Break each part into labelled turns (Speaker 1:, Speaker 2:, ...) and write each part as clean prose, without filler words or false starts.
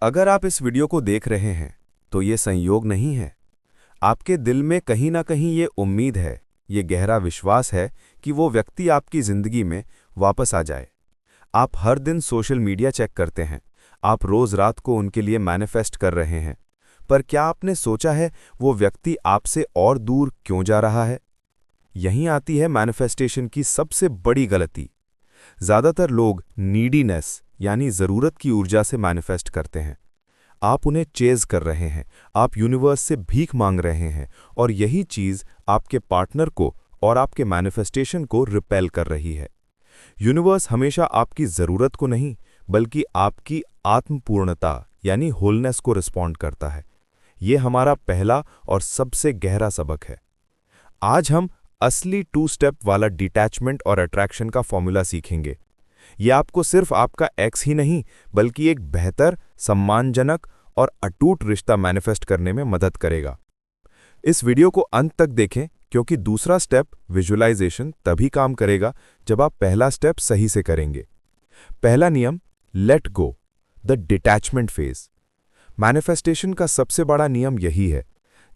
Speaker 1: अगर आप इस वीडियो को देख रहे हैं तो ये संयोग नहीं है। आपके दिल में कहीं ना कहीं ये उम्मीद है, ये गहरा विश्वास है कि वो व्यक्ति आपकी ज़िंदगी में वापस आ जाए। आप हर दिन सोशल मीडिया चेक करते हैं, आप रोज़ रात को उनके लिए मैनिफेस्ट कर रहे हैं, पर क्या आपने सोचा है वो व्यक्ति आपसे और दूर क्यों जा रहा है? यहीं आती है मैनिफेस्टेशन की सबसे बड़ी गलती। ज़्यादातर लोग नीडीनेस यानी ज़रूरत की ऊर्जा से मैनिफेस्ट करते हैं। आप उन्हें चेज़ कर रहे हैं, आप यूनिवर्स से भीख मांग रहे हैं, और यही चीज़ आपके पार्टनर को और आपके मैनिफेस्टेशन को रिपेल कर रही है। यूनिवर्स हमेशा आपकी ज़रूरत को नहीं, बल्कि आपकी आत्मपूर्णता यानी होलनेस को रिस्पॉन्ड करता है। ये हमारा पहला और सबसे गहरा सबक है। आज हम असली 2 स्टेप वाला डिटैचमेंट और अट्रैक्शन का फॉर्मूला सीखेंगे। ये आपको सिर्फ आपका एक्स ही नहीं, बल्कि एक बेहतर, सम्मानजनक और अटूट रिश्ता मैनिफेस्ट करने में मदद करेगा। इस वीडियो को अंत तक देखें, क्योंकि दूसरा स्टेप विजुअलाइजेशन तभी काम करेगा जब आप पहला स्टेप सही से करेंगे। पहला नियम, let go, the detachment phase. Manifestation का सबसे बड़ा नियम यही है।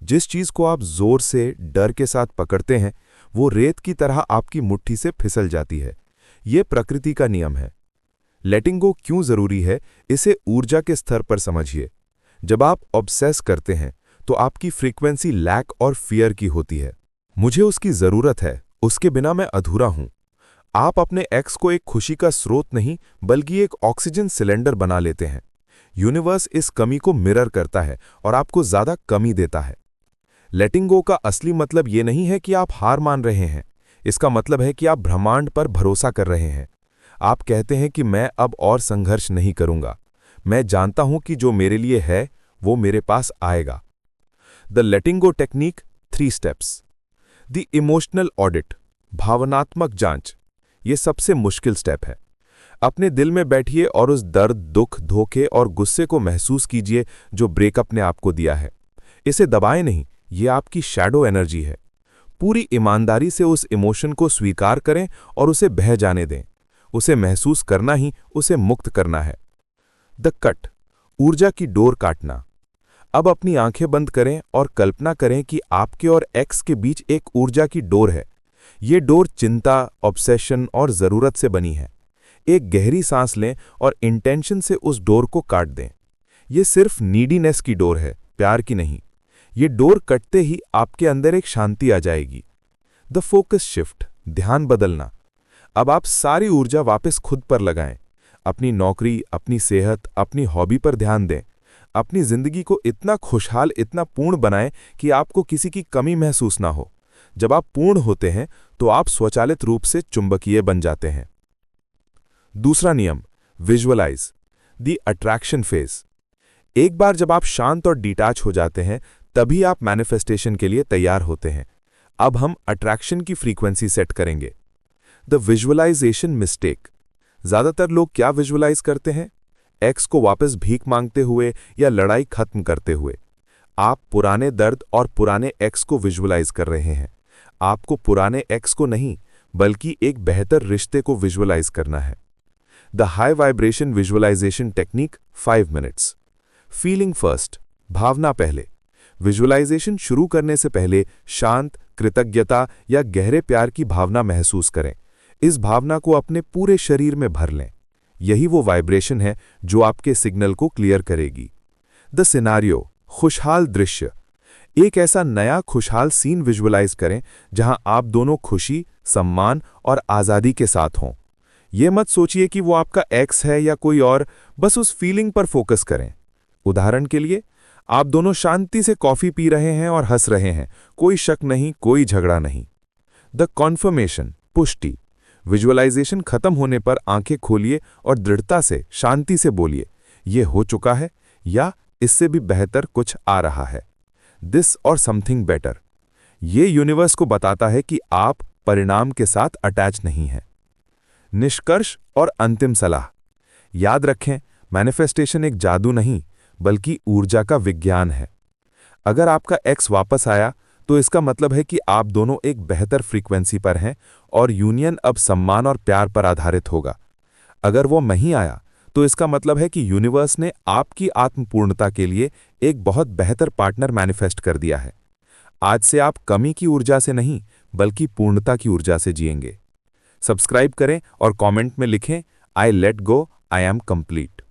Speaker 1: जिस चीज को आप जोर से, डर के साथ पकड़ते हैं, वो रेत की तरह आपकी मुट्ठी से फिसल जाती है। ये प्रकृति का नियम है। लेटिंग गो क्यों जरूरी है, इसे ऊर्जा के स्तर पर समझिए। जब आप ऑब्सेस करते हैं तो आपकी फ्रीक्वेंसी लैक और फियर की होती है। मुझे उसकी जरूरत है, उसके बिना मैं अधूरा हूं। आप अपने एक्स को एक खुशी का स्रोत नहीं, बल्कि एक ऑक्सीजन सिलेंडर बना लेते हैं। यूनिवर्स इस कमी को मिरर करता है और आपको ज्यादा कमी देता है। लेटिंग गो का असली मतलब ये नहीं है कि आप हार मान रहे हैं। इसका मतलब है कि आप ब्रह्मांड पर भरोसा कर रहे हैं। आप कहते हैं कि मैं अब और संघर्ष नहीं करूंगा। मैं जानता हूं कि जो मेरे लिए है वो मेरे पास आएगा। The letting go technique, 3 steps. The emotional audit, भावनात्मक जांच। ये सबसे मुश्किल स्टेप है। अपने दिल में बैठिए और उस दर्द, दुख, धोखे और गुस्से को महसूस कीजिए जो ब्रेकअप ने आपको दिया है। इसे दबाएं नहीं, ये आपकी शैडो एनर्जी है। पूरी ईमानदारी से उस इमोशन को स्वीकार करें और उसे बह जाने दें। उसे महसूस करना ही उसे मुक्त करना है। द कट, ऊर्जा की डोर काटना। अब अपनी आंखें बंद करें और कल्पना करें कि आपके और एक्स के बीच एक ऊर्जा की डोर है। ये डोर चिंता, ऑब्सेशन और जरूरत से बनी है। एक गहरी सांस लें और इंटेंशन से उस डोर को काट दें। ये सिर्फ नीडीनेस की डोर है, प्यार की नहीं। ये डोर कटते ही आपके अंदर एक शांति आ जाएगी। द फोकस शिफ्ट, ध्यान बदलना। अब आप सारी ऊर्जा वापस खुद पर लगाएं। अपनी नौकरी, अपनी सेहत, अपनी हॉबी पर ध्यान दें। अपनी जिंदगी को इतना खुशहाल, इतना पूर्ण बनाएं कि आपको किसी की कमी महसूस ना हो। जब आप पूर्ण होते हैं तो आप स्वचालित रूप से चुंबकीय बन जाते हैं। दूसरा नियम, विजुअलाइज, द अट्रैक्शन फेज। एक बार जब आप शांत और डिटैच हो जाते हैं, तभी आप मैनिफेस्टेशन के लिए तैयार होते हैं। अब हम अट्रैक्शन की फ्रीक्वेंसी सेट करेंगे। The visualization mistake. ज्यादातर लोग क्या विजुअलाइज करते हैं? एक्स को वापस भीख मांगते हुए या लड़ाई खत्म करते हुए। आप पुराने दर्द और पुराने एक्स को विजुअलाइज कर रहे हैं। आपको पुराने एक्स को नहीं, बल्कि एक बेहतर रिश्ते को विजुअलाइज करना है। The high vibration visualization technique, 5 minutes. Feeling first, भावना पहले। विजुअलाइजेशन शुरू करने से पहले शांत, कृतज्ञता या गहरे प्यार की भावना महसूस करें। इस भावना को अपने पूरे शरीर में भर लें। यही वो वाइब्रेशन है जो आपके सिग्नल को क्लियर करेगी। द सिनारियो, खुशहाल दृश्य। एक ऐसा नया खुशहाल सीन विजुअलाइज करें जहां आप दोनों खुशी, सम्मान और आज़ादी के साथ हों। ये मत सोचिए कि वो आपका एक्स है या कोई और, बस उस फीलिंग पर फोकस करें। उदाहरण के लिए, आप दोनों शांति से कॉफी पी रहे हैं और हंस रहे हैं, कोई शक नहीं, कोई झगड़ा नहीं। द कॉन्फर्मेशन, पुष्टि। विजुअलाइजेशन खत्म होने पर आंखें खोलिए और दृढ़ता से, शांति से बोलिए, ये हो चुका है या इससे भी बेहतर कुछ आ रहा है। दिस और समथिंग बेटर। ये यूनिवर्स को बताता है कि आप परिणाम के साथ अटैच नहीं हैं। निष्कर्ष और अंतिम सलाह। याद रखें, मैनिफेस्टेशन एक जादू नहीं, बल्कि ऊर्जा का विज्ञान है। अगर आपका एक्स वापस आया तो इसका मतलब है कि आप दोनों एक बेहतर फ्रीक्वेंसी पर हैं और यूनियन अब सम्मान और प्यार पर आधारित होगा। अगर वो नहीं आया तो इसका मतलब है कि यूनिवर्स ने आपकी आत्मपूर्णता के लिए एक बहुत बेहतर पार्टनर मैनिफेस्ट कर दिया है। आज से आप कमी की ऊर्जा से नहीं, बल्कि पूर्णता की ऊर्जा से जिएंगे। सब्सक्राइब करें और कमेंट में लिखें, I let go, I am complete.